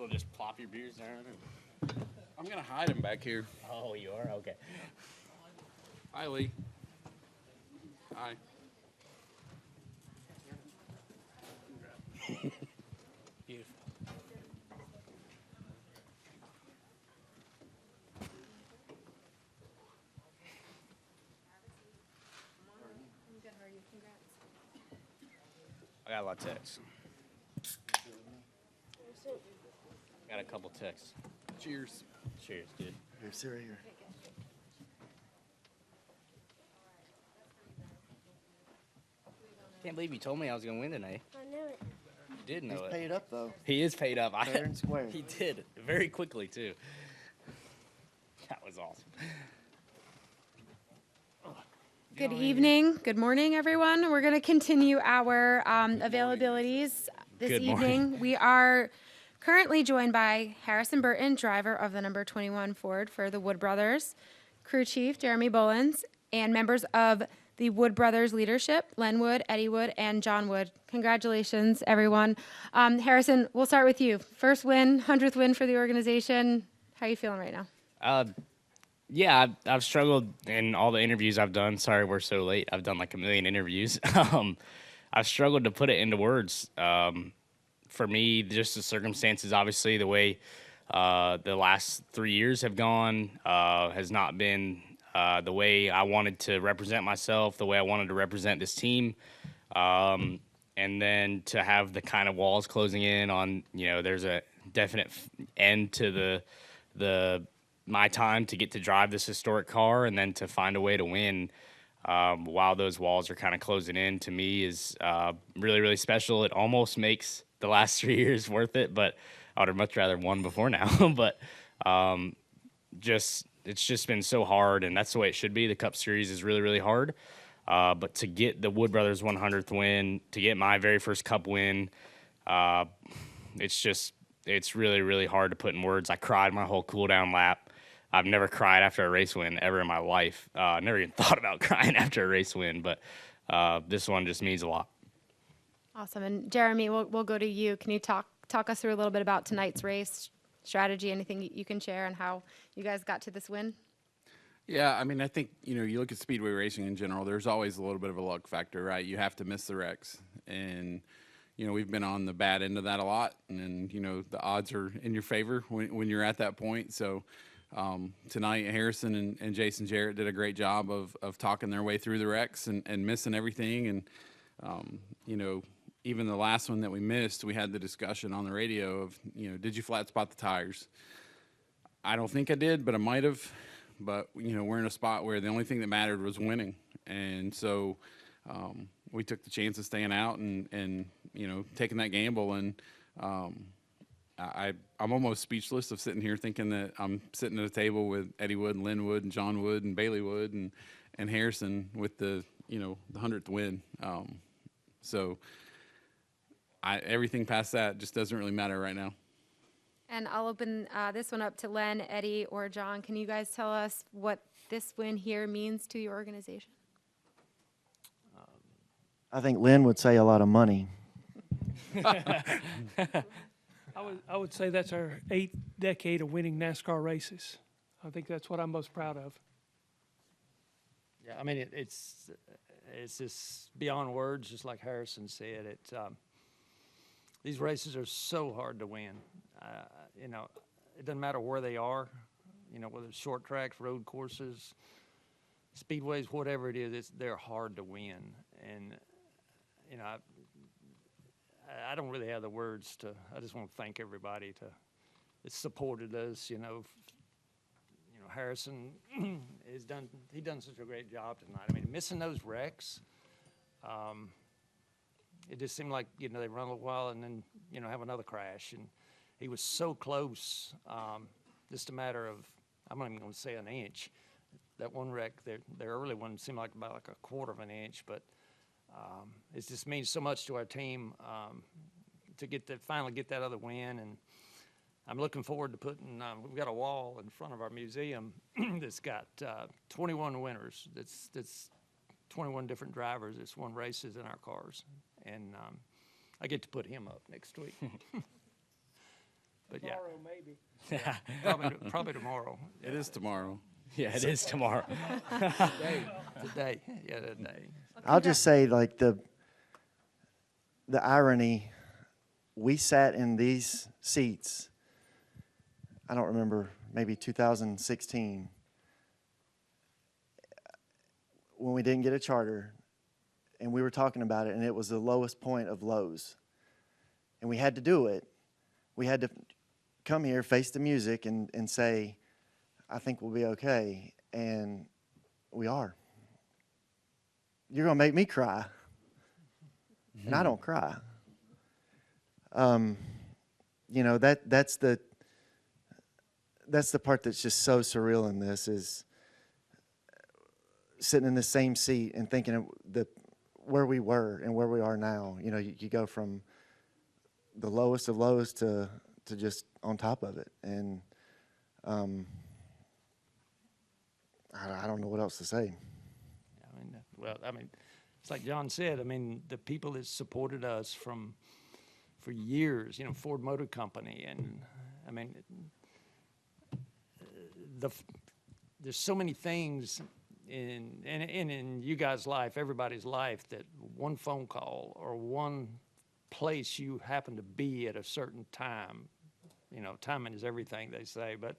able to just plop your beers down? And... I'm going to hide them back here. Oh, you are? Okay. Hi, Lee. Hi. Beautiful. I got a lot of texts. Got a couple texts. Cheers. Cheers, dude. Here's Sarah here. Can't believe you told me I was going to win tonight. I knew it. You did know He's it. paid up, though. He is paid up. Fair and square. He did. Very quickly, too. That was awesome. Good evening. Good morning, everyone. We're going to continue our availabilities this Good evening. morning. We are currently joined by Harrison Burton, driver of the number 21 Ford for the Wood Brothers, crew chief Jeremy Bullins, and members of the Wood Brothers leadership, Len Wood, Eddie Wood, and Jon Wood. Congratulations, everyone. Harrison, we'll start with you. First win, 100th win for the organization. How are you feeling right now? Yeah, I've struggled in all the interviews I've done. Sorry we're so late. I've done like a million interviews. I've struggled to put it into words. For me, just the circumstances, obviously, the way the last 3 years have gone has not been the way I wanted to represent myself, the way I wanted to represent this team. And then to have the kind of walls closing in on, there's a definite end to my time to get to drive this historic car and then to find a way to win while those walls are kind of closing in, to me is really, really special. It almost makes the last 3 years worth it, but I would have much rather won before now. But it's just been so hard, and that's the way it should be. The Cup Series is really, really hard. But to get the Wood Brothers 100th win, to get my very first Cup win, it's really, really hard to put in words. I cried my whole cool-down lap. I've never cried after a race win ever in my life. Never even thought about crying after a race win, but this one just means a lot. Awesome. And Jeremy, we'll go to you. Can you talk us through a little bit about tonight's race, strategy, anything you can share on how you guys got to this win? Yeah, I mean, I think, you look at speedway racing in general, there's always a little bit of a luck factor, right? You have to miss the wrecks. And, we've been on the bad end of that a lot. And, the odds are in your favor when you're at that point. So tonight, Harrison and Jason Jarrett did a great job of talking their way through the wrecks and missing everything. And, even the last one that we missed, we had the discussion on the radio of, did you flat spot the tires? I don't think I did, but I might have. But, we're in a spot where the only thing that mattered was winning. And so we took the chance of staying out and taking that gamble. And I'm almost speechless of sitting here thinking that I'm sitting at a table with Eddie Wood and Len Wood and Jon Wood and Bailey Wood and Harrison with the 100th win. So everything past that just doesn't really matter right now. And I'll open this one up to Len, Eddie, or Jon. Can you guys tell us what this win here means to your organization? I think Len would say a lot of money. I would say that's our 8th decade of winning NASCAR races. I think that's what I'm most proud of. Yeah, I mean, it's just beyond words, just like Harrison said. These races are so hard to win. It doesn't matter where they are, whether it's short tracks, road courses, speedways, whatever it is, they're hard to win. And, I don't really have the words I just want to thank everybody that supported us, Harrison he done such a great job tonight. I mean, missing those wrecks, it just seemed like, they run a little while and then, have another crash. And he was so close, just a matter of, I'm not even going to say an inch. That one wreck, the early one seemed like about like a quarter of an inch, but it just means so much to our team to finally get that other win. And I'm looking forward to putting, we've got a wall in front of our museum that's got 21 winners. That's 21 different drivers that's won races in our cars. And I get to put him up next week. But yeah, Tomorrow, maybe. probably tomorrow. It is tomorrow. Yeah, it is tomorrow. Today, yeah, today. I'll just say, like, the irony, we sat in these seats, I don't remember, maybe 2016, when we didn't get a charter, and we were talking about it, and it was the lowest point of lows. And we had to do it. We had to come here, face the music, and say, I think we'll be okay. And we are. You're going to make me cry. And I don't cry. You know, that's the part that's just so surreal in this, is sitting in the same seat and thinking of where we were and where we are now. You know, you go from the lowest of lows to just on top of it. And I don't know what else to say. I mean, it's like John said. I mean, the people that supported us for years, you know, Ford Motor Company, and I mean, there's so many things in you guys' life, everybody's life, that one phone call or one place you happen to be at a certain time, you know, timing is everything, they say, but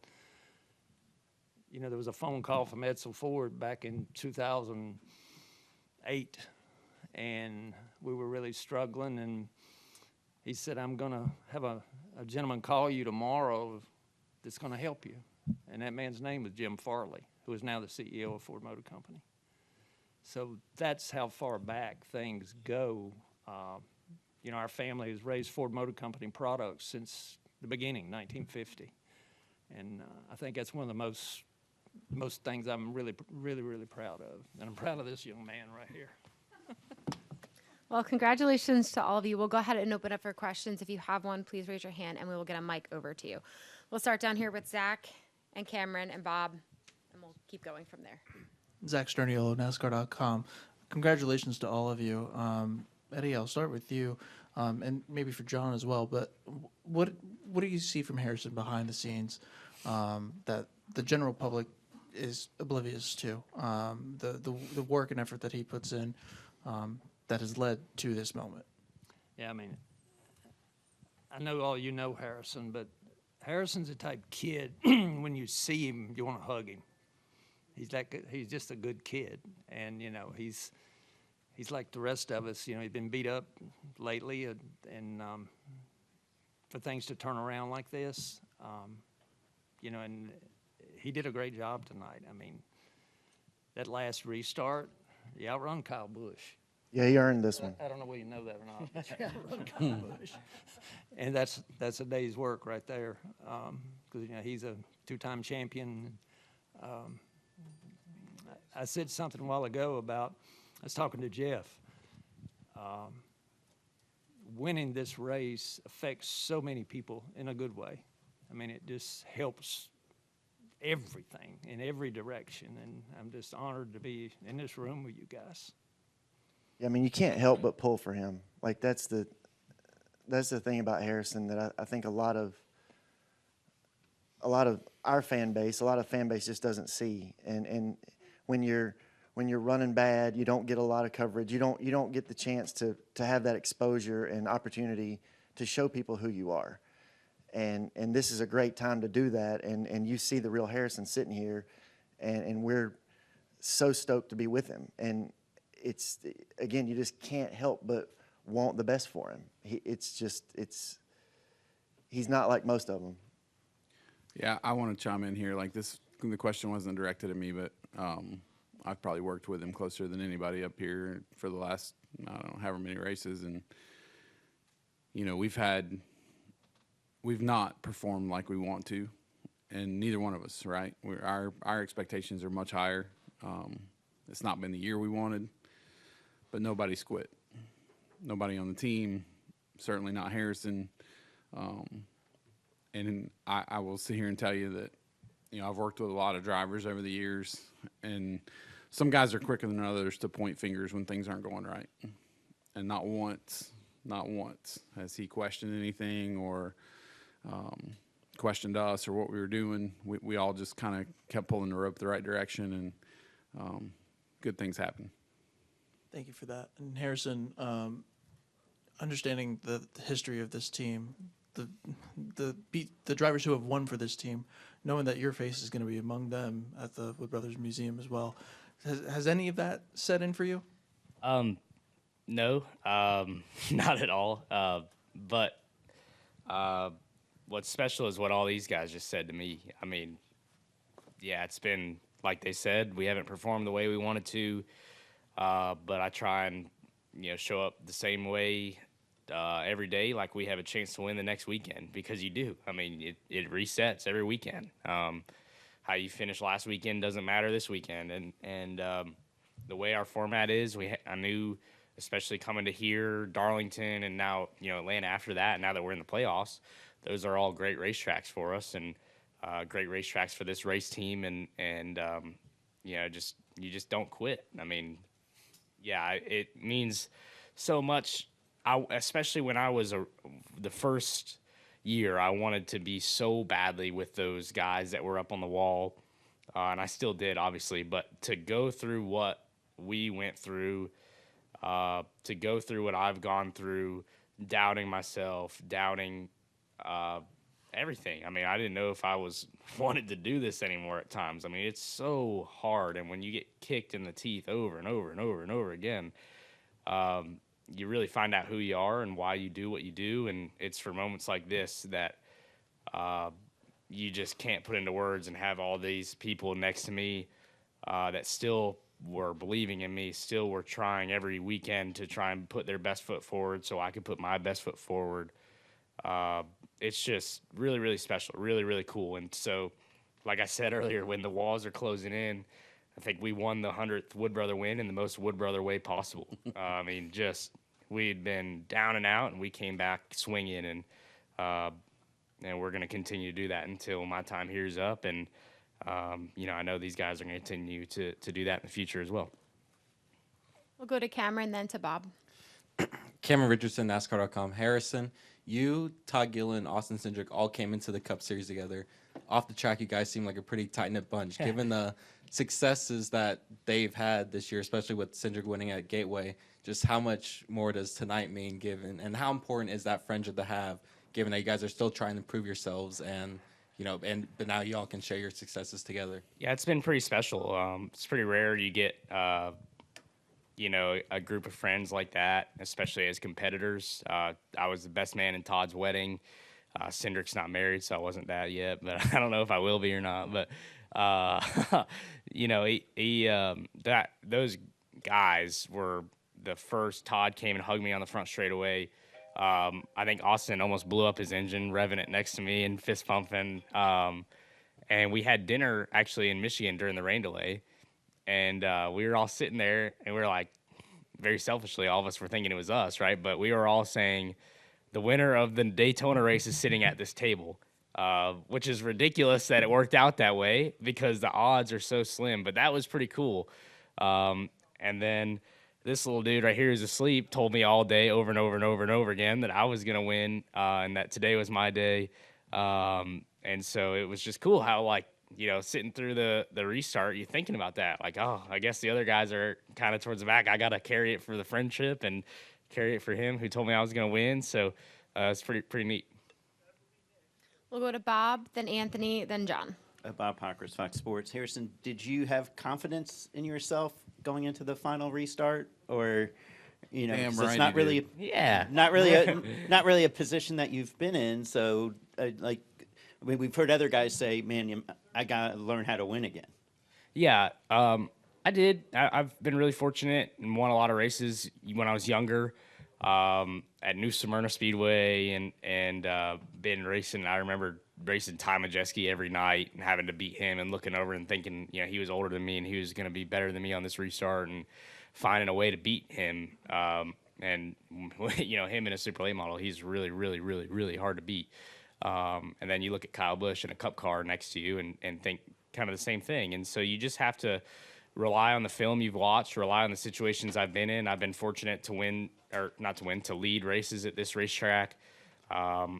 you know, there was a phone call from Edsel Ford back in 2008, and we were really struggling, and he said, I'm going to have a gentleman call you tomorrow that's going to help you. And that man's name was Jim Farley, who is now the CEO of Ford Motor Company. So that's how far back things go. You know, our family has raised Ford Motor Company products since the beginning, 1950. And I think that's one of the most things I'm really proud of. And I'm proud of this young man right here. Well, congratulations to all of you. We'll go ahead and open up for questions. If you have one, please raise your hand, and we will get a mic over to you. We'll start down here with Zach and Cameron and Bob, and we'll keep going from there. Zach Sterniolo, NASCAR.com. Congratulations to all of you. Eddie, I'll start with you, and maybe for John as well. But what do you see from Harrison behind the scenes that the general public is oblivious to? The work and effort that he puts in that has led to this moment. Yeah, I mean, I know all you know Harrison, but Harrison's the type kid, when you see him, you want to hug him. He's just a good kid, and you know he's like the rest of us. You know, he's been beat up lately, and for things to turn around like this, you know, and he did a great job tonight. I mean, that last restart, he outrun Kyle Busch. Yeah, he earned this one. I don't know whether you know that or not. But he outrun Kyle Busch, and that's a day's work right there, because you know he's a two-time champion. I said something a while ago about, I was talking to Jeff, winning this race affects so many people in a good way. I mean, it just helps everything in every direction, and I'm just honored to be in this room with you guys. Yeah, I mean, you can't help but pull for him. Like, that's the thing about Harrison that I think a lot of our fan base just doesn't see. And when you're running bad, you don't get a lot of coverage. You don't get the chance to have that exposure and opportunity to show people who you are. And this is a great time to do that. And you see the real Harrison sitting here, and we're so stoked to be with him. And it's, again, you just can't help but want the best for him. He's not like most of them. Yeah, I want to chime in here. Like this, the question wasn't directed at me, but I've probably worked with him closer than anybody up here for the last, I don't know, however many races. And, you know, we've not performed like we want to, and neither one of us, right? Our expectations are much higher. It's not been the year we wanted, but nobody's quit. Nobody on the team, certainly not Harrison. And I will sit here and tell you that, you know, I've worked with a lot of drivers over the years, and some guys are quicker than others to point fingers when things aren't going right. And not once has he questioned anything or questioned us or what we were doing. We all just kind of kept pulling the rope the right direction, and good things happened. Thank you for that. And Harrison, understanding the history of this team, the drivers who have won for this team, knowing that your face is going to be among them at the Wood Brothers Museum as well, has any of that set in for you? No, not at all. But what's special is what all these guys just said to me. I mean, yeah, it's been like they said, we haven't performed the way we wanted to, but I try and show up the same way every day, like we have a chance to win the next weekend, because you do. I mean, it resets every weekend. How you finish last weekend doesn't matter this weekend, and the way our format is, I knew, especially coming to here, Darlington, and now Atlanta after that. Now that we're in the playoffs, those are all great racetracks for us, and great racetracks for this race team, and you just don't quit. I mean, yeah, it means so much. Especially when I was the first year, I wanted to be so badly with those guys that were up on the wall, and I still did, obviously. But to go through what we went through, to go through what I've gone through, doubting myself, doubting everything. I mean, I didn't know if I wanted to do this anymore at times. I mean, it's so hard, and when you get kicked in the teeth over and over and over and over again, you really find out who you are and why you do what you do, and it's for moments like this that you just can't put into words, and have all these people next to me that still were believing in me, still were trying every weekend to try and put their best foot forward so I could put my best foot forward. It's just really, really special, really, really cool. And so, like I said earlier, when the walls are closing in, I think we won the 100th Wood Brother win in the most Wood Brother way possible. I mean, we had been down and out, and we came back swinging, and we're going to continue to do that until my time here is up. And, I know these guys are going to continue to do that in the future as well. We'll go to Cameron, then to Bob. Cameron Richardson, NASCAR.com. Harrison, you, Todd Gillen, Austin Cindric all came into the Cup Series together. Off the track, you guys seem like a pretty tight-knit bunch. Given the successes that they've had this year, especially with Cindric winning at Gateway, just how much more does tonight mean, given, and how important is that friendship to have, given that you guys are still trying to prove yourselves, and but now you all can share your successes together? Yeah, it's been pretty special. It's pretty rare you get a group of friends like that, especially as competitors. I was the best man in Todd's wedding. Cindric's not married, so I wasn't that yet, but I don't know if I will be or not. But those guys were the first. Todd came and hugged me on the front straightaway. I think Austin almost blew up his engine, revving it next to me and fist pumping. And we had dinner actually in Michigan during the rain delay. And we were all sitting there, and we were like, very selfishly, all of us were thinking it was us, right? But we were all saying, the winner of the Daytona race is sitting at this table, which is ridiculous that it worked out that way because the odds are so slim. But that was pretty cool. And then this little dude right here who's asleep told me all day over and over and over and over again that I was going to win and that today was my day. And so it was just cool how, sitting through the restart, you're thinking about that. Like, oh, I guess the other guys are kind of towards the back. I got to carry it for the friendship and carry it for him who told me I was going to win. So it's pretty neat. We'll go to Bob, then Anthony, then John. Bob Pockers, Fox Sports. Harrison, did you have confidence in yourself going into the final restart, or Damn 'cause right it's not he really, Yeah. not really a position that you've been in. So, we've heard other guys say, "Man, I gotta learn how to win again." Yeah, I did. I've been really fortunate and won a lot of races when I was younger at New Smyrna Speedway and been racing. I remember racing Ty Majeski every night and having to beat him and looking over and thinking, he was older than me and he was going to be better than me on this restart and finding a way to beat him. And him in a Super late model, he's really, really, really, really hard to beat. And then you look at Kyle Busch in a Cup car next to you and think kind of the same thing. And so you just have to rely on the film you've watched, rely on the situations I've been in. I've been fortunate to lead races at this racetrack.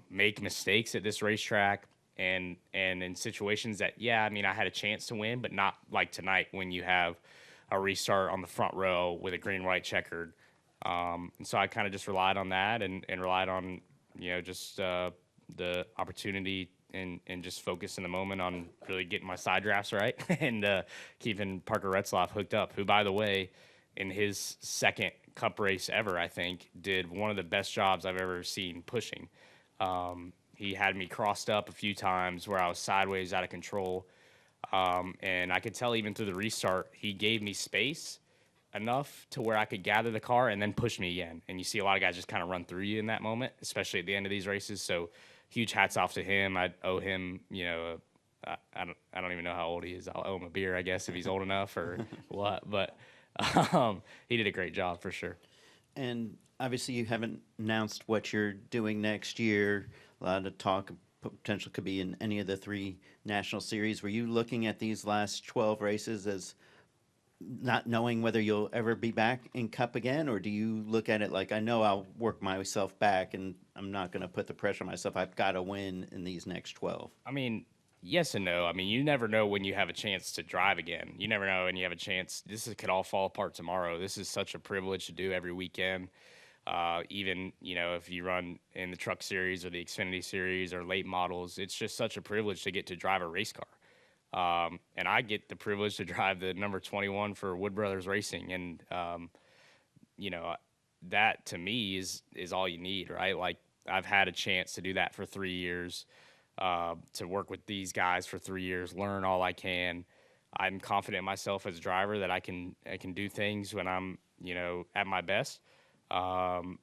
make mistakes at this racetrack, and in situations that, yeah, I mean, I had a chance to win, but not like tonight when you have a restart on the front row with a green white checkered. And so I kind of just relied on that, and relied on, just the opportunity, and just focus in the moment on really getting my side drafts right, and keeping Parker Retzlaff hooked up, who, by the way, in his second Cup race ever, I think, did one of the best jobs I've ever seen pushing. He had me crossed up a few times where I was sideways out of control. And I could tell even through the restart, he gave me space enough to where I could gather the car and then push me again. And you see a lot of guys just kind of run through you in that moment, especially at the end of these races. So huge hats off to him. I owe him, I don't even know how old he is. I'll owe him a beer, I guess, if he's old enough or what. But he did a great job for sure. And obviously, you haven't announced what you're doing next year. A lot of talk potential could be in any of the 3 national series. Were you looking at these last 12 races as not knowing whether you'll ever be back in Cup again, or do you look at it like, I know I'll work myself back and I'm not going to put the pressure on myself. I've got to win in these next 12. I mean, yes and no. I mean, you never know when you have a chance to drive again. You never know when you have a chance. Could all fall apart tomorrow. This is such a privilege to do every weekend. Even, if you run in the Truck Series or the Xfinity Series or late models, it's just such a privilege to get to drive a race car. And I get the privilege to drive the number 21 for Wood Brothers Racing. And, that to me is all you need, right? Like, I've had a chance to do that for 3 years, to work with these guys for 3 years, learn all I can. I'm confident in myself as a driver that I can do things when I'm, at my best. And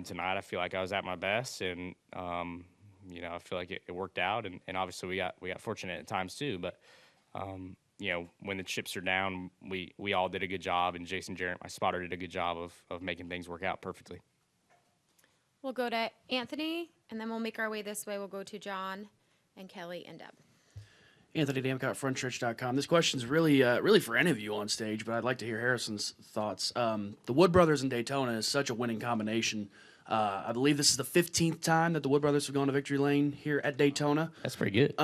tonight I feel like I was at my best, and, I feel like it worked out, and obviously we got fortunate at times too, but, when the chips are down, we all did a good job, and Jason Jarrett, my spotter, did a good job of making things work out perfectly. We'll go to Anthony, and then we'll make our way this way. We'll go to John and Kelly and Deb. Anthony Damcott, frontstretch.com. This question's really for any of you on stage, but I'd like to hear Harrison's thoughts. The Wood Brothers and Daytona is such a winning combination. I believe this is the 15th time that the Wood Brothers have gone to victory lane here at Daytona. That's pretty good.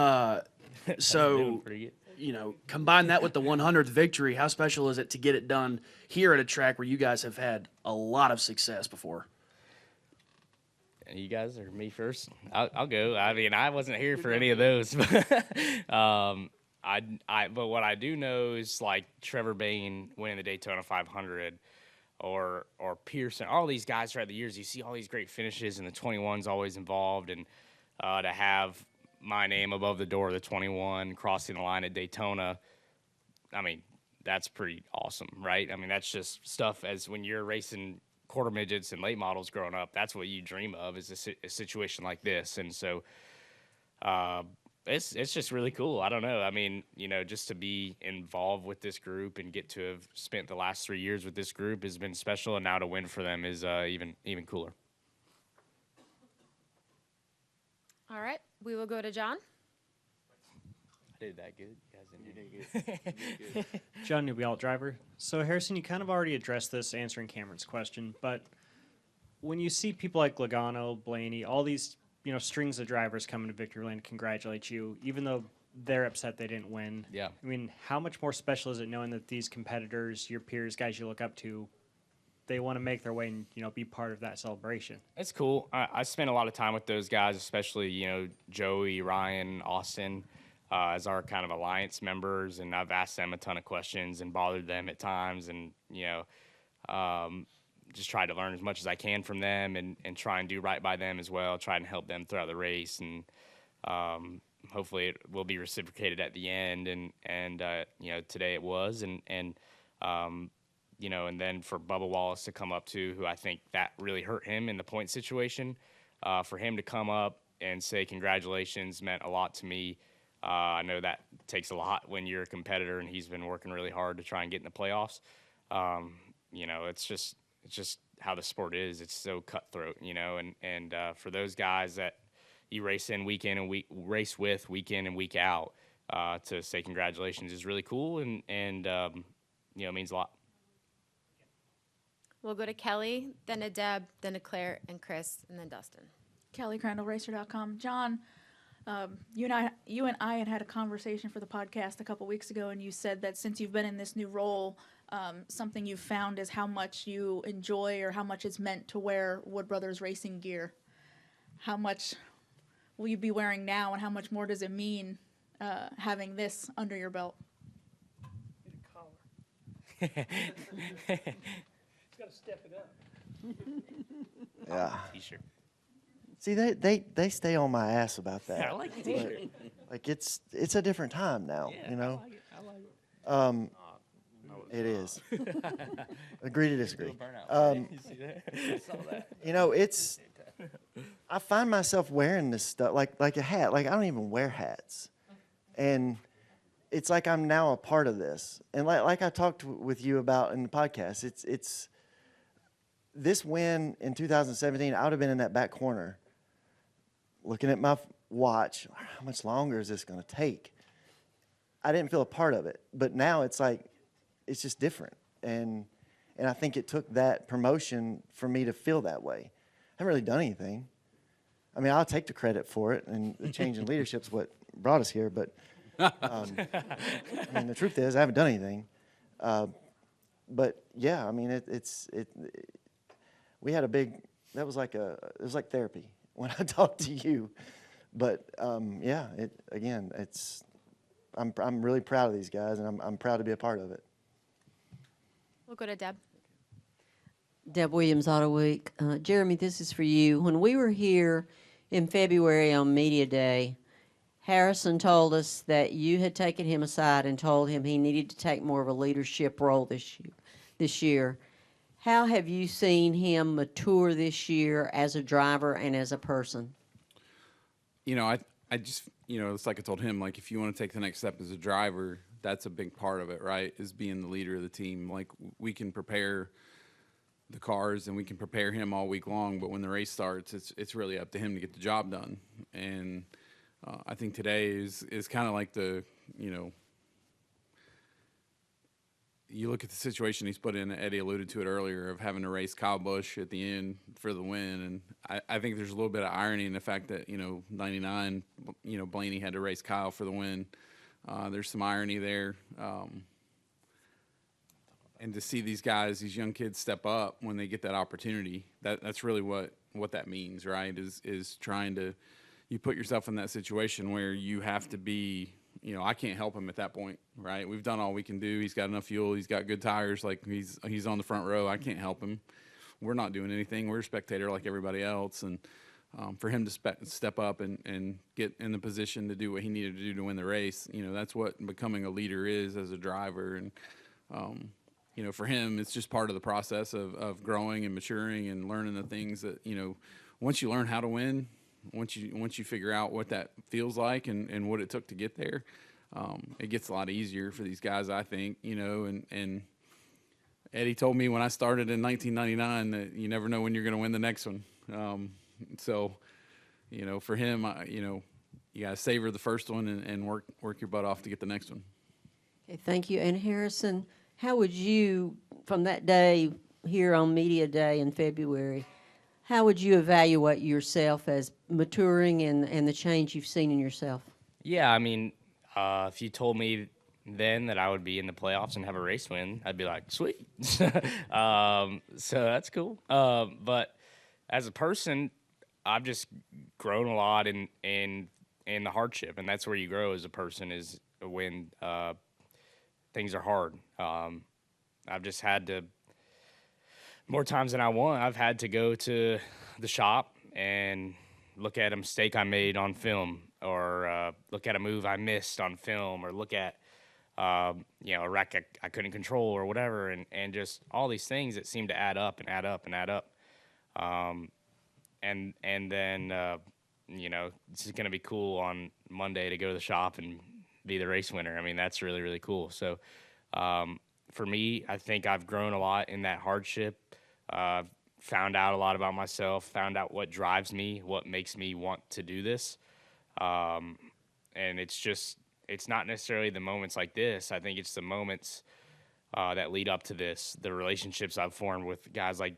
So, pretty good. Combine that with the 100th victory. How special is it to get it done here at a track where you guys have had a lot of success before? You guys or me first? I'll go. I mean, I wasn't here for any of those, but but what I do know is, like, Trevor Bain winning the Daytona 500, or Pearson, all these guys throughout the years. You see all these great finishes, and the 21's always involved, and to have my name above the door of the 21 crossing the line at Daytona, I mean, that's pretty awesome, right? I mean, that's just stuff as when you're racing quarter midgets and late models growing up, that's what you dream of, is a situation like this. And so it's just really cool. I don't know. I mean, just to be involved with this group and get to have spent the last 3 years with this group has been special, and now to win for them is even cooler. All right, we will go to John. I did that good. You guys did good. John Newby, driver. So, Harrison, you kind of already addressed this answering Cameron's question, but when you see people like Logano, Blaney, all these, strings of drivers coming to victory lane congratulate you, even though they're upset they didn't win. Yeah. I mean, how much more special is it knowing that these competitors, your peers, guys you look up to, they want to make their way and, be part of that celebration? It's cool. I spent a lot of time with those guys, especially, Joey, Ryan, Austin, as our kind of alliance members, and I've asked them a ton of questions and bothered them at times, and just try to learn as much as I can from them, and try and do right by them as well, try and help them throughout the race, and hopefully it will be reciprocated at the end, and today it was, and then for Bubba Wallace to come up too, who I think that really hurt him in the point situation, for him to come up and say congratulations meant a lot to me. I know that takes a lot when you're a competitor, and he's been working really hard to try and get in the playoffs. It's just how the sport is. It's so cutthroat, and for those guys that you race week in and week out, to say congratulations is really cool, and it means a lot. We'll go to Kelly, then to Deb, then to Claire and Chris, and then Dustin. Kelly Crandall, Racer.com. John, you and I had a conversation for the podcast a couple weeks ago, and you said that since you've been in this new role, something you've found is how much you enjoy or how much it's meant to wear Wood Brothers racing gear. How much will you be wearing now, and how much more does it mean having this under your belt? Get a collar. It's got to step it up. Yeah. T-shirt. See, they stay on my ass about that. Yeah, I like the T-shirt. Like it's a different time now, Yeah, you know. I like it. It is. Agree to disagree. You see that? I saw that. You know, I find myself wearing this stuff like a hat. Like I don't even wear hats, and it's like I'm now a part of this. And like I talked with you about in the podcast, it's this win in 2017. I would have been in that back corner, looking at my watch. How much longer is this going to take? I didn't feel a part of it, but now it's like it's just different, and I think it took that promotion for me to feel that way. I haven't really done anything. I mean, I'll take the credit for it, and the change in leadership's what brought us here. But I mean, the truth is, I haven't done anything. But yeah, I mean, we had a big. It was like therapy when I talked to you. But yeah, I'm really proud of these guys, and I'm proud to be a part of it. We'll go to Deb. Deb Williams, Auto Week. Jeremy, this is for you. When we were here in February on Media Day, Harrison told us that you had taken him aside and told him he needed to take more of a leadership role this year. How have you seen him mature this year as a driver and as a person? You know, I just, you know, it's like I told him, like, if you want to take the next step as a driver, that's a big part of it, right, is being the leader of the team. Like, we can prepare the cars and we can prepare him all week long, but when the race starts, it's really up to him to get the job done. And I think today is kind of like the, you know, you look at the situation he's put in. Eddie alluded to it earlier, of having to race Kyle Busch at the end for the win. And I think there's a little bit of irony in the fact that, you know, 99, you know, Blaney had to race Kyle for the win. There's some irony there. And to see these guys, these young kids, step up when they get that opportunity, that's really what that means, right? Is trying to, you put yourself in that situation where you have to be, you know, I can't help him at that point, right? We've done all we can do. He's got enough fuel. He's got good tires. Like, he's on the front row. I can't help him. We're not doing anything. We're a spectator like everybody else. And for him to step up and get in the position to do what he needed to do to win the race, you know, that's what becoming a leader is as a driver. And, you know, for him, it's just part of the process of growing and maturing and learning the things that, you know, once you learn how to win, once you figure out what that feels like and what it took to get there, it gets a lot easier for these guys, I think, you know. And Eddie told me when I started in 1999 that you never know when you're going to win the next one. So, you know, for him, you know, you got to savor the first one and work your butt off to get the next one. Okay, thank you. And Harrison, how would you, from that day here on Media Day in February, how would you evaluate yourself as maturing and the change you've seen in yourself? Yeah, I mean, if you told me then that I would be in the playoffs and have a race win, I'd be like, sweet. So that's cool. But as a person, I've just grown a lot in the hardship, and that's where you grow as a person, is when things are hard. I've just had to, more times than I want, I've had to go to the shop and look at a mistake I made on film, or look at a move I missed on film, or look at you know, a wreck I couldn't control or whatever, and just all these things that seem to add up and add up and add up. And then you know, this is going to be cool on Monday to go to the shop and be the race winner. I mean, that's really, really cool. So for me, I think I've grown a lot in that hardship, found out a lot about myself, found out what drives me, what makes me want to do this. And it's not necessarily the moments like this. I think it's the moments that lead up to this, the relationships I've formed with guys like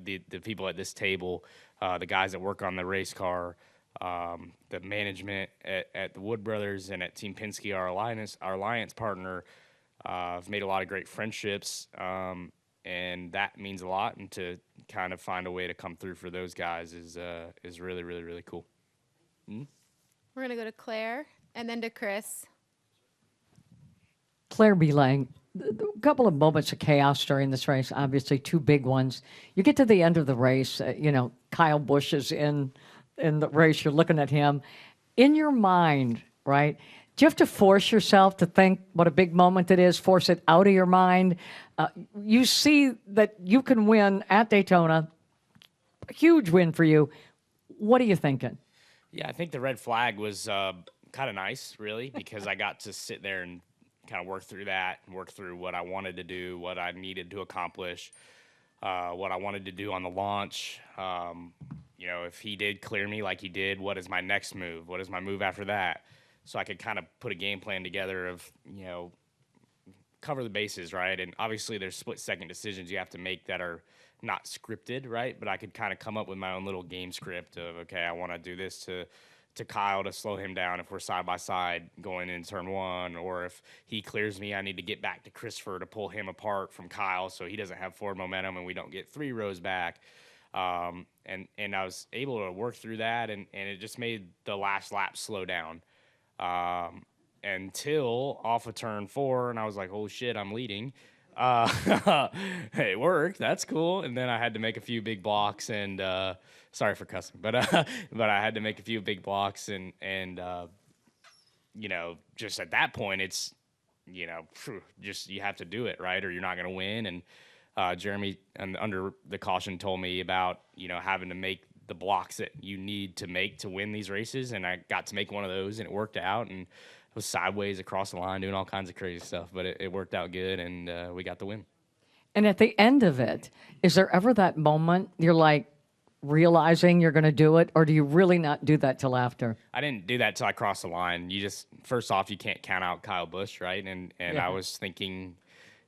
the people at this table, the guys that work on the race car, the management at the Wood Brothers and at Team Penske, our alliance partner, I've made a lot of great friendships, and that means a lot. And to kind of find a way to come through for those guys is really, really, really cool. We're going to go to Claire and then to Chris. Claire B. Lang, a couple of moments of chaos during this race, obviously two big ones. You get to the end of the race, Kyle Busch is in the race, you're looking at him. In your mind, right, do you have to force yourself to think what a big moment it is, force it out of your mind? You see that you can win at Daytona, a huge win for you. What are you thinking? Yeah, I think the red flag was kind of nice, really, because I got to sit there and kind of work through that and work through what I wanted to do, what I needed to accomplish, what I wanted to do on the launch. If he did clear me like he did, what is my next move? What is my move after that? So I could kind of put a game plan together of, cover the bases, right? And obviously there's split-second decisions you have to make that are not scripted, right? But I could kind of come up with my own little game script of, okay, I want to do this to Kyle to slow him down if we're side by side going in turn one, or if he clears me, I need to get back to Christopher to pull him apart from Kyle so he doesn't have forward momentum and we don't get 3 rows back. And I was able to work through that, and it just made the last lap slow down until off of turn 4, and I was like, oh shit, I'm leading. It worked. That's cool. And then I had to make a few big blocks, and sorry for cussing, but I had to make a few big blocks, and just at that point, it's just you have to do it, right, or you're not going to win. And Jeremy, under the caution, told me about having to make the blocks that you need to make to win these races, and I got to make one of those, and it worked out, and it was sideways across the line doing all kinds of crazy stuff, but it worked out good, and we got the win. And at the end of it, is there ever that moment you're like realizing you're going to do it, or do you really not do that till after? I didn't do that till I crossed the line. First off, you can't count out Kyle Busch, right? And Yeah. I was thinking,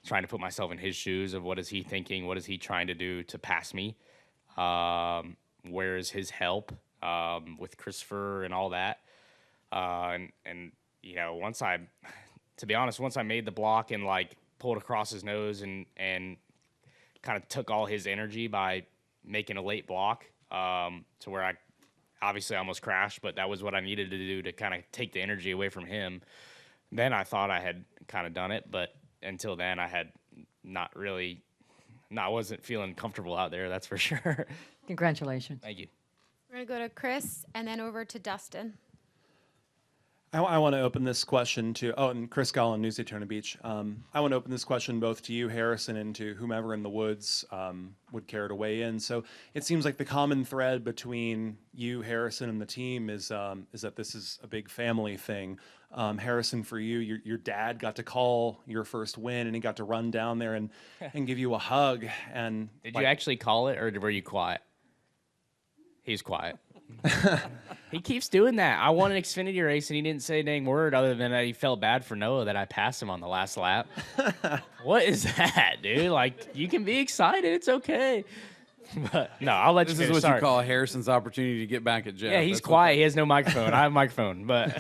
trying to put myself in his shoes of what is he thinking, what is he trying to do to pass me, where is his help with Christopher and all that, and once I made the block and like pulled across his nose and kind of took all his energy by making a late block, to where I obviously almost crashed, but that was what I needed to do to kind of take the energy away from him. Then I thought I had kind of done it, but until then I had I wasn't feeling comfortable out there, that's for sure. Congratulations. Thank you. We're going to go to Chris and then over to Dustin. I want to open this question to, and Chris Gollin, News Daytona Beach. I want to open this question both to you, Harrison, and to whomever in the woods would care to weigh in. So it seems like the common thread between you, Harrison, and the team is that this is a big family thing. Harrison, for you, your dad got to call your first win, and he got to run down there and give you a hug. And Did you actually call it, or were you quiet? He's quiet. He keeps doing that. I won an Xfinity race, and he didn't say a dang word other than that he felt bad for Noah that I passed him on the last lap. What is that, dude? Like, you can be excited. It's okay. But no, I'll let you This finish. is what Sorry. you call Harrison's opportunity to get back at Jeff. Yeah, he's That's quiet. He has no microphone. I have a microphone, but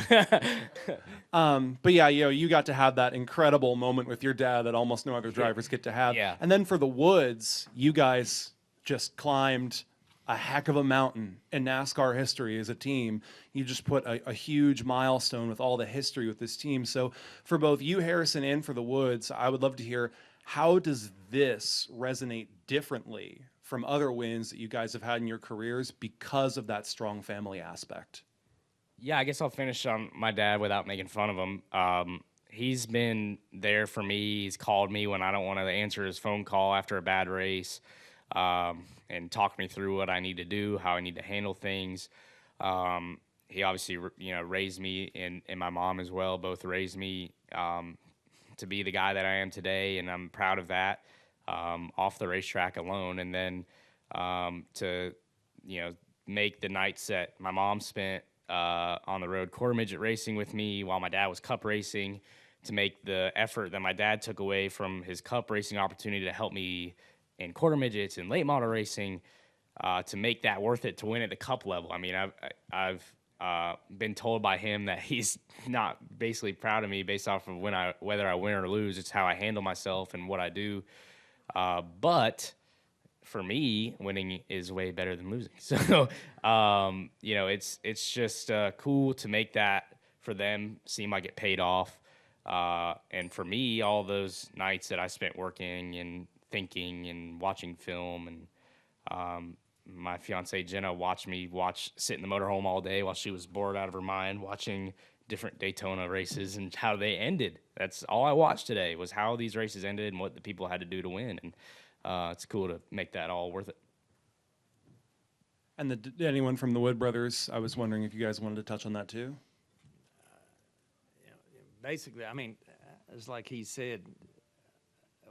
but yeah, you got to have that incredible moment with your dad that almost no other drivers get to have. Yeah. And then for the Woods, you guys just climbed a heck of a mountain in NASCAR history as a team. You just put a huge milestone with all the history with this team. So for both you, Harrison, and for the Woods, I would love to hear, how does this resonate differently from other wins that you guys have had in your careers because of that strong family aspect? yeah, I guess I'll finish on my dad without making fun of him. He's been there for me. He's called me when I don't want to answer his phone call after a bad race, and talked me through what I need to do, how I need to handle things. He obviously, raised me, and my mom as well. Both raised me to be the guy that I am today, and I'm proud of that. Off the racetrack alone, and then to make the nights that my mom spent on the road quarter midget racing with me while my dad was cup racing, to make the effort that my dad took away from his cup racing opportunity to help me and quarter midgets and late model racing to make that worth it to win at the cup level. I mean, I've been told by him that he's not basically proud of me based off of whether I win or lose. It's how I handle myself and what I do. But for me, winning is way better than losing. So, you know, it's just cool to make that for them seem like it paid off. And for me, all those nights that I spent working and thinking and watching film, and my fiance Jenna watched me sit in the motorhome all day while she was bored out of her mind watching different Daytona races and how they ended. That's all I watched today, was how these races ended and what the people had to do to win. And it's cool to make that all worth it. And anyone from the Wood brothers, I was wondering if you guys wanted to touch on that too. Basically, I mean, it's like he said,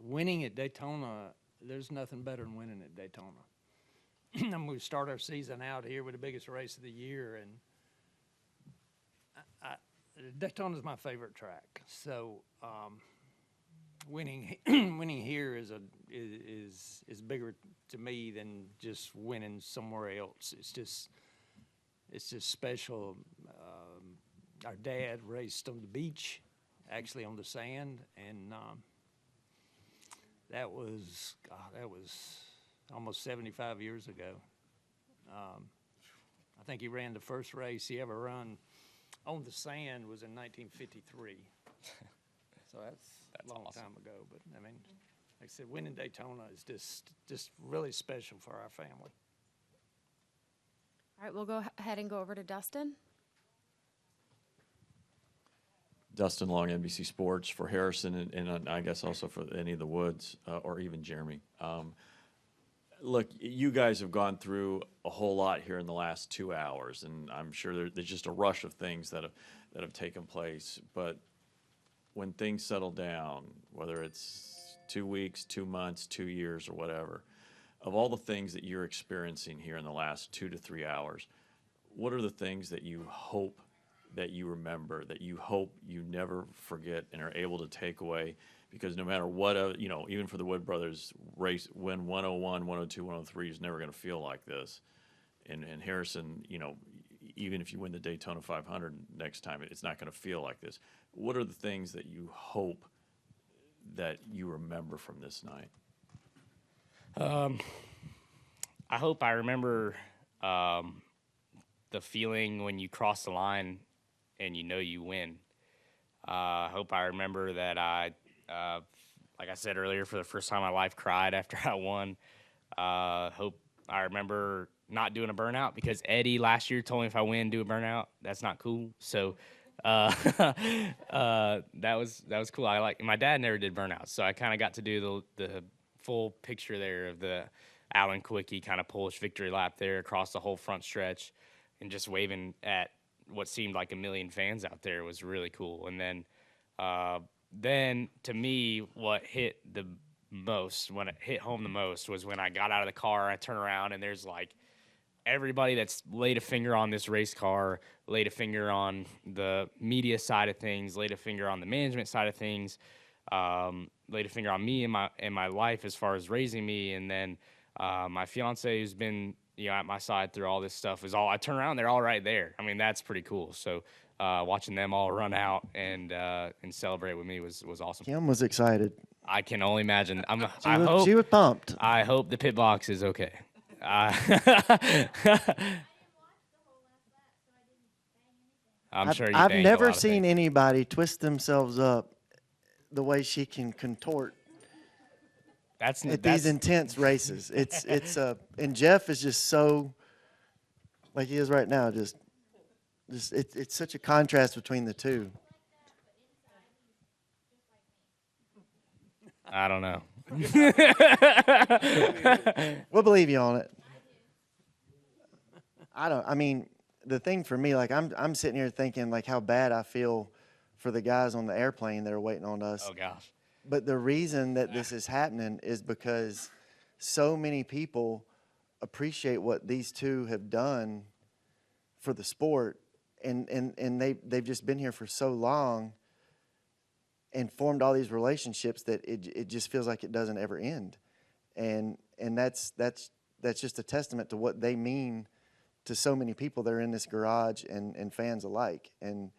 winning at Daytona, there's nothing better than winning at Daytona. And we start our season out here with the biggest race of the year, and Daytona's my favorite track. So winning here is bigger to me than just winning somewhere else. It's just special. Our dad raced on the beach, actually on the sand, and that was almost 75 years ago. I think he ran the first race he ever run on the sand was in 1953. So that's a long awesome. time ago. But I mean, like I said, winning Daytona is just really special for our family. All right, we'll go ahead and go over to Dustin. Dustin Long, NBC Sports, for Harrison, and I guess also for any of the Woods, or even Jeremy. Look, you guys have gone through a whole lot here in the last 2 hours, and I'm sure there's just a rush of things that have taken place. But when things settle down, whether it's 2 weeks, 2 months, 2 years, or whatever, of all the things that you're experiencing here in the last 2 to 3 hours, what are the things that you hope that you remember, that you hope you never forget and are able to take away? Because no matter what, even for the Wood brothers, race win 101, 102, 103 is never going to feel like this. And Harrison, even if you win the Daytona 500 next time, it's not going to feel like this. What are the things that you hope that you remember from this night? I hope I remember the feeling when you cross the line and you win. I hope I remember that like I said earlier, for the first time in my life, cried after I won. Hope I remember not doing a burnout, because Eddie last year told me if I win, do a burnout. That's not cool. So that was cool. My dad never did burnouts, so I kind of got to do the full picture there of the Alan Kwiecki kind of Polish victory lap there across the whole front stretch, and just waving at what seemed like a million fans out there was really cool. And then to me, what hit the most, when it hit home the most, was when I got out of the car, I turn around, and there's like everybody that's laid a finger on this race car, laid a finger on the media side of things, laid a finger on the management side of things, laid a finger on me and my life as far as raising me. And then my fiance, who's been at my side through all this stuff, I turn around, they're all right there. I mean, that's pretty cool. So watching them all run out and celebrate with me was awesome. Kim was excited. I can only imagine. She was pumped. I hope the pit box is okay. I'm sure you I've banged a never lot of seen things. anybody twist themselves up the way she can contort at these intense races. And Jeff is just so, like he is right now, just it's such a contrast between the two. I don't know. We'll believe you on it. I mean, the thing for me, like I'm sitting here thinking like how bad I feel for the guys on the airplane that are waiting on us. Oh gosh. But the reason that this is happening is because so many people appreciate what these two have done for the sport, and they've just been here for so long and formed all these relationships that it just feels like it doesn't ever end. and that's just a testament to what they mean to so many people that are in this garage and fans alike. And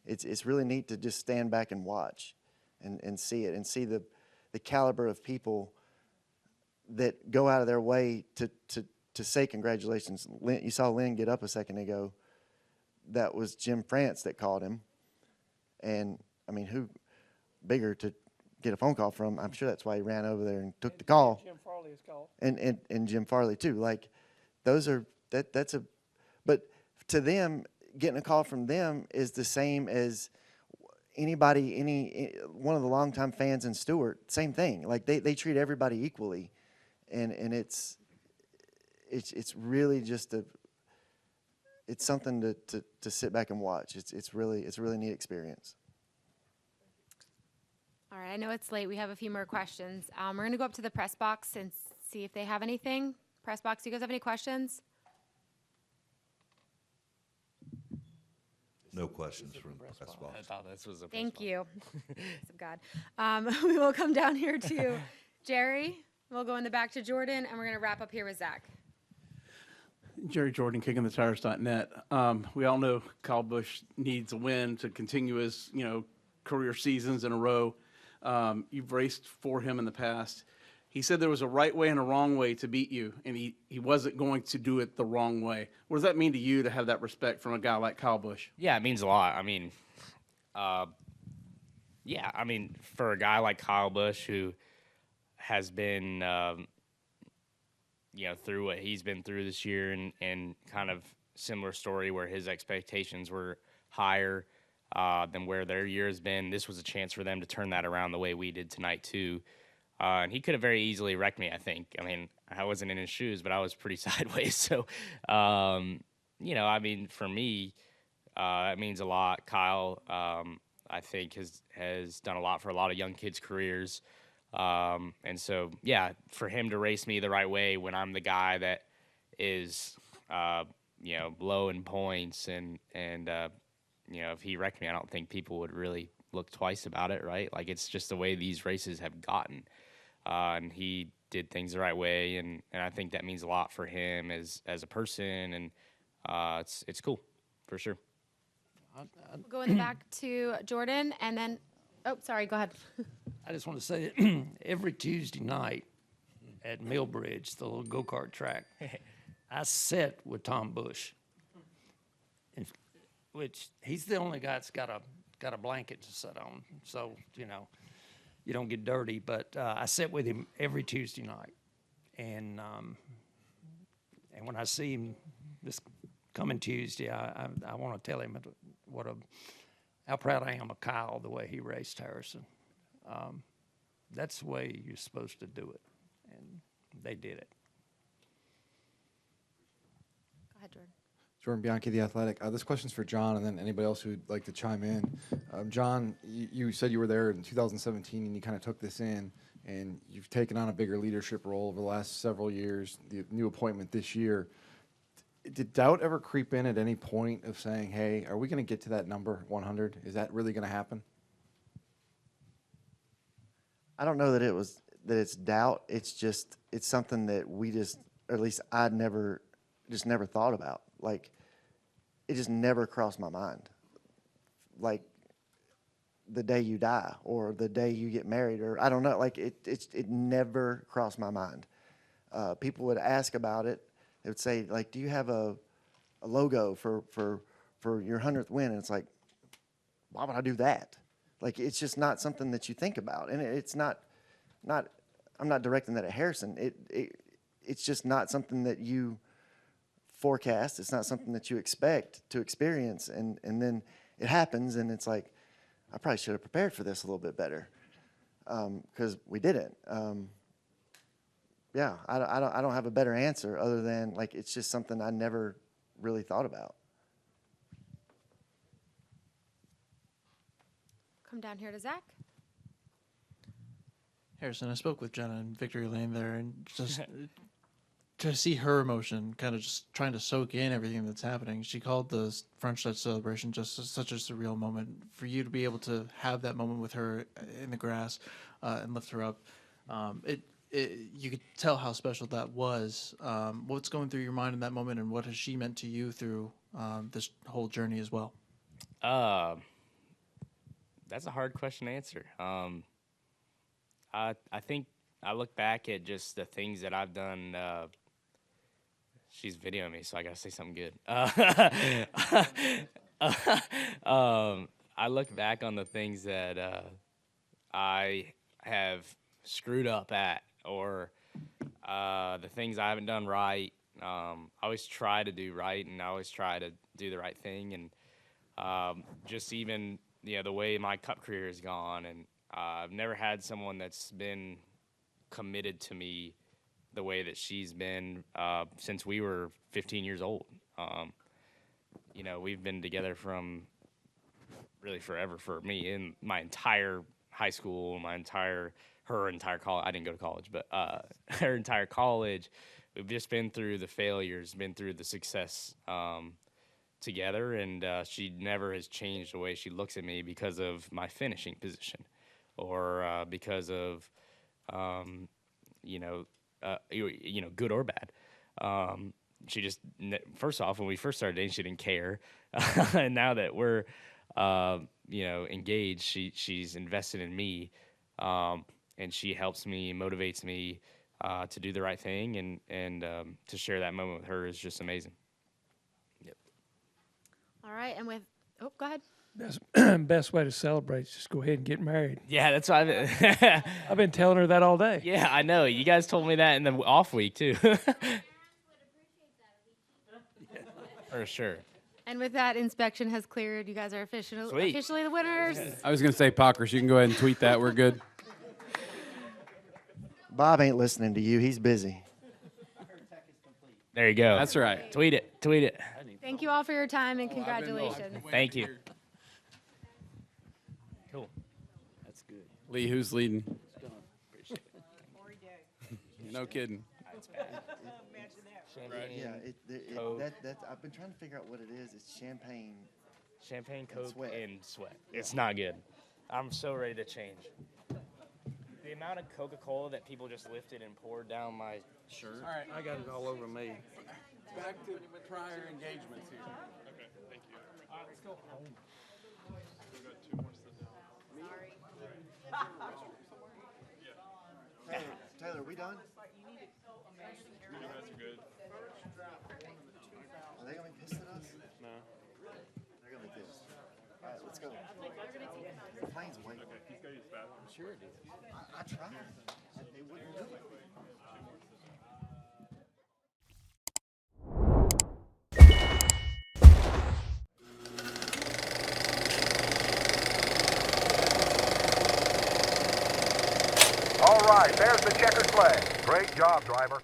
it's really neat to just stand back and watch and see it and see the caliber of people that go out of their way to say congratulations. You saw Lynn get up a second ago. That was Jim France that called him. And, I mean, who bigger to get a phone call from? I'm sure that's why he ran over there and took the call. Jim Farley is called. And Jim Farley, too. Like, those are that's a – but to them, getting a call from them is the same as anybody, one of the longtime fans in Stewart, same thing. Like, they treat everybody equally. And it's really just it's something to sit back and watch. It's really a neat experience. All right, I know it's late. We have a few more questions. We're going to go up to the press box and see if they have anything. Press box, do you guys have any questions? No questions from the press box. I thought this was a press Thank box. you. Grace of God. We will come down here to Jerry. We'll go in the back to Jordan, and we're going to wrap up here with Zach. Jerry Jordan, kickingthetires.net. We all know Kyle Busch needs a win to continue his, career seasons in a row. You've raced for him in the past. He said there was a right way and a wrong way to beat you, and he wasn't going to do it the wrong way. What does that mean to you to have that respect from a guy like Kyle Busch? Yeah, it means a lot. I mean, for a guy like Kyle Busch who has been, through what he's been through this year and kind of similar story where his expectations were higher than where their year has been. This was a chance for them to turn that around the way we did tonight too. And he could have very easily wrecked me, I think. I mean, I wasn't in his shoes, but I was pretty sideways. So, for me, it means a lot. Kyle, I think, has done a lot for a lot of young kids' careers. And so, for him to race me the right way when I'm the guy that is, low in points and if he wrecked me, I don't think people would really look twice about it, right? Like, it's just the way these races have gotten. And he did things the right way, and I think that means a lot for him as a person, and it's cool, for sure. We'll go in the back to Jordan, and then, go ahead. I just want to say that every Tuesday night at Millbridge, the little go-kart track, I sit with Tom Busch, which he's the only guy that's got a blanket to sit on. So, you don't get dirty. But I sit with him every Tuesday night. And when I see him this coming Tuesday, I want to tell him how proud I am of Kyle, the way he raced Harrison. That's the way you're supposed to do it, and they did it. Go ahead, Jordan. Jordan Bianchi, The Athletic. This question's for John, and then anybody else who'd like to chime in. John, you said you were there in 2017, and you kind of took this in, and you've taken on a bigger leadership role over the last several years, the new appointment this year. Did doubt ever creep in at any point of saying, hey, are we going to get to that number, 100? Is that really going to happen? I don't know that it's doubt. It's something that or at least I'd never thought about. Like, it just never crossed my mind. Like, the day you die or the day you get married, or I don't know. Like, it never crossed my mind. People would ask about it. They would say, like, do you have a logo for your 100th win? And it's like, why would I do that? Like, it's just not something that you think about. And it's not I'm not directing that at Harrison. It's just not something that you forecast. It's not something that you expect to experience. And then it happens, and it's like, I probably should have prepared for this a little bit better, because we didn't. I don't have a better answer other than, like, it's just something I never really thought about. Come down here to Zach. Harrison, I spoke with Jenna in Victory Lane there, and just to see her emotion, kind of just trying to soak in everything that's happening. She called the front stretch celebration just such a surreal moment. For you to be able to have that moment with her in the grass and lift her up, you could tell how special that was. What's going through your mind in that moment, and what has she meant to you through this whole journey as well? That's a hard question to answer. I think I look back at just the things that I've done. She's videoing me, so I gotta say something good. I look back on the things that I have screwed up at, or the things I haven't done right. I always try to do right, and I always try to do the right thing, and just even the way my Cup career has gone, and I've never had someone that's been committed to me the way that she's been since we were 15 years old. We've been together from really forever for me, in my entire high school, her entire college. I didn't go to college, but her entire college. We've just been through the failures, been through the success together, and she never has changed the way she looks at me because of my finishing position, or because of good or bad. She just, first off, when we first started dating, she didn't care, and now that we're engaged, she's invested in me, and she helps me, motivates me to do the right thing, and to share that moment with her is just amazing. Yep. All right, and go ahead. Best way to celebrate is just go ahead and get married. Yeah, that's what I've been telling her that all day. Yeah, I know. You guys told me that in the off week too. For sure. And with that, inspection has cleared. You guys are officially the winners. I was going to say, Pockers, you can go ahead and tweet that. We're good. Bob ain't listening to you. He's busy. There you go. That's right. Tweet it. Tweet it. Thank you all for your time, and congratulations. Thank you. Cool. That's good. Lee, who's leading? No kidding. Yeah, I've been trying to figure out what it is. It's champagne, Coke, and sweat. It's not good. I'm so ready to change. The amount of Coca-Cola that people just lifted and poured down my shirt. All right, I got it all over me. Back to prior engagements here. Okay, thank you. All right, let's go home. We've got 2 more sit down. Taylor, are we done? You guys are good. Are they going to be pissed at us? No. They're going to be pissed. All right, let's go. The plane's waiting. Okay, he's got to use the bathroom. I'm sure it is. I tried. They wouldn't do it. All right, there's the checkered flag. Great job, driver.